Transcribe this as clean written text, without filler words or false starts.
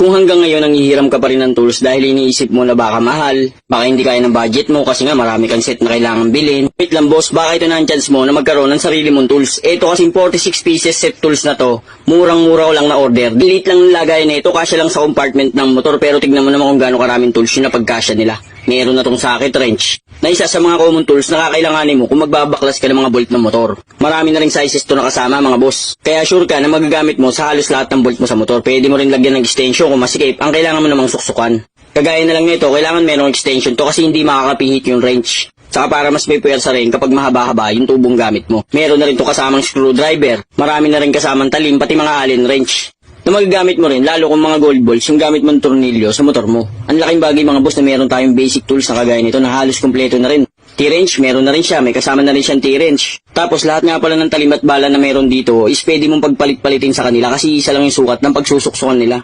Kung hanggang ngayon nanghihiram ka pa rin ng tools dahil iniisip mo na baka mahal, baka hindi kaya ng budget mo kasi nga marami kang set na kailangan bilhin. Wait lang boss, baka ito na ang chance mo na magkaroon ng sarili mong tools. Ito kasing 46 pieces set tools na to, murang-mura ko lang na order. Delete lang ng lagay na ito, kasya lang sa compartment ng motor, pero tignan mo naman kung gaano karaming tools yung napagkasya nila. Meron na tong socket wrench, na isa sa mga common tools na kakailanganin mo kung magbabaklas ka ng mga bolt ng motor. Marami na ring sizes to nakasama mga boss. Kaya sure ka na magagamit mo sa halos lahat ng bolt mo sa motor. Pwede mo rin lagyan ng extension kung masikip. Ang kailangan mo namang suksukan. Kagaya na lang nito, kailangan merong extension to kasi hindi makakapihit yung wrench. Saka para mas may puwersa rin kapag mahaba-haba yung tubong gamit mo. Meron na rin to kasamang screwdriver. Marami na rin kasamang talim pati mga allen wrench na magagamit mo rin, lalo kung mga gold balls yung gamit mong tornilyo sa motor mo. Ang laking bagay mga boss na meron tayong basic tools na kagaya nito na halos kumpleto na rin. T-wrench, meron na rin siya, may kasama na rin siyang T-wrench. Tapos lahat nga pala ng talim at bala na meron dito is pwede mong pagpalit-palitin sa kanila kasi isa lang yung sukat ng pagsusuksukan nila.